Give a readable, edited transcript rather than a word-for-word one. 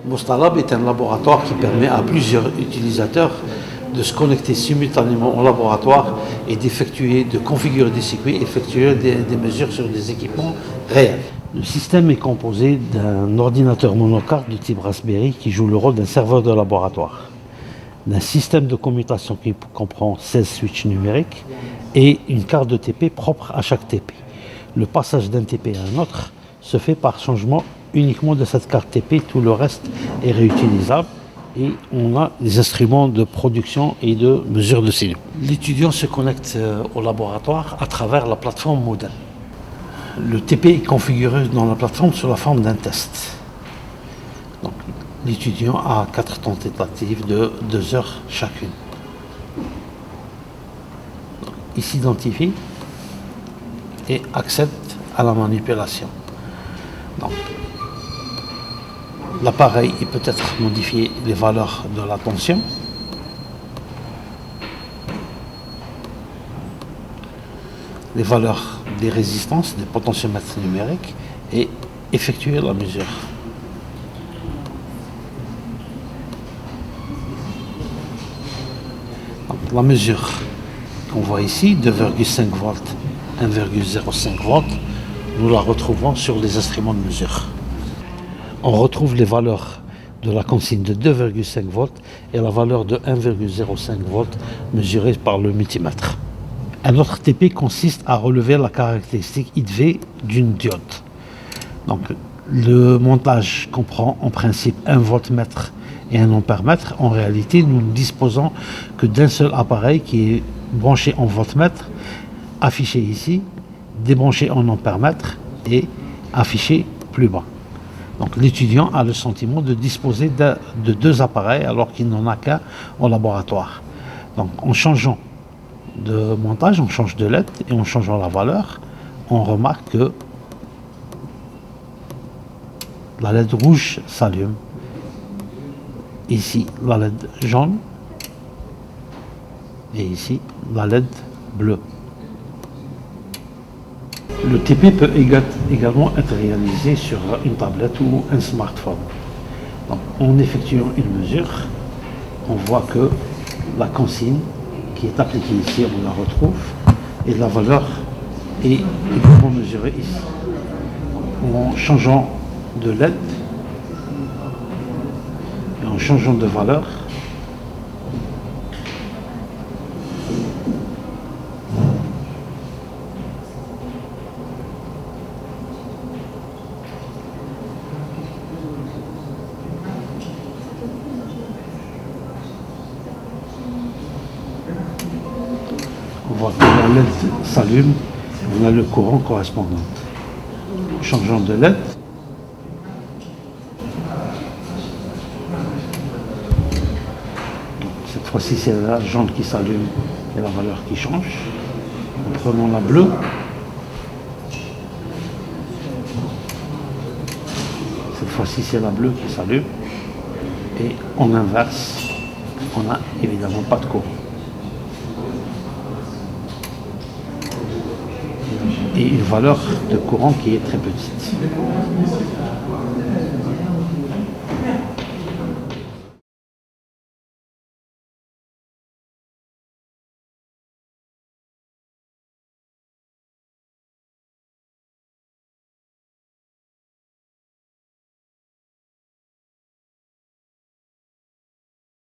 Mostalab est un laboratoire qui permet à plusieurs utilisateurs de se connecter simultanément au laboratoire et de configurer des circuits, effectuer des mesures sur des équipements réels. Le système est composé d'un ordinateur monocarte de type Raspberry qui joue le rôle d'un serveur de laboratoire, d'un système de commutation qui comprend 16 switches numériques et une carte de TP propre à chaque TP. Le passage d'un TP à un autre se fait par changement uniquement de cette carte TP, tout le reste est réutilisable et on a des instruments de production et de mesure de signaux. L'étudiant se connecte au laboratoire à travers la plateforme Moodle. Le TP est configuré dans la plateforme sous la forme d'un test. Donc, l'étudiant a 4 tentatives de 2 heures chacune. Donc, il s'identifie et accepte à la manipulation. Donc, l'appareil peut être modifié les valeurs de la tension, les valeurs des résistances, des potentiomètres numériques et effectuer la mesure. Donc, la mesure qu'on voit ici, 2,5 volts, 1,05 volts, nous la retrouvons sur les instruments de mesure. On retrouve les valeurs de la consigne de 2,5 volts et la valeur de 1,05 volts mesurée par le multimètre. Un autre TP consiste à relever la caractéristique IV d'une diode. Donc, le montage comprend en principe un voltmètre et un ampèremètre. En réalité, nous ne disposons que d'un seul appareil qui est branché en voltmètre, affiché ici, débranché en ampèremètre et affiché plus bas. Donc l'étudiant a le sentiment de disposer de 2 appareils alors qu'il n'en a qu'un au laboratoire. Donc en changeant de montage, on change de LED et en changeant la valeur, on remarque que la LED rouge s'allume. Ici, la LED jaune et ici, la LED bleue. Le TP peut également être réalisé sur une tablette ou un smartphone. Donc, en effectuant une mesure, on voit que la consigne qui est appliquée ici, on la retrouve, et la valeur est également mesurée ici. En changeant de LED et en changeant de valeur, on voit que la LED s'allume, on a le courant correspondant. Changeant de LED, cette fois-ci c'est la jaune qui s'allume et la valeur qui change. Prenons la bleue. Cette fois-ci c'est la bleue qui s'allume et en inverse, on n'a évidemment pas de courant. Et une valeur de courant qui est très petite.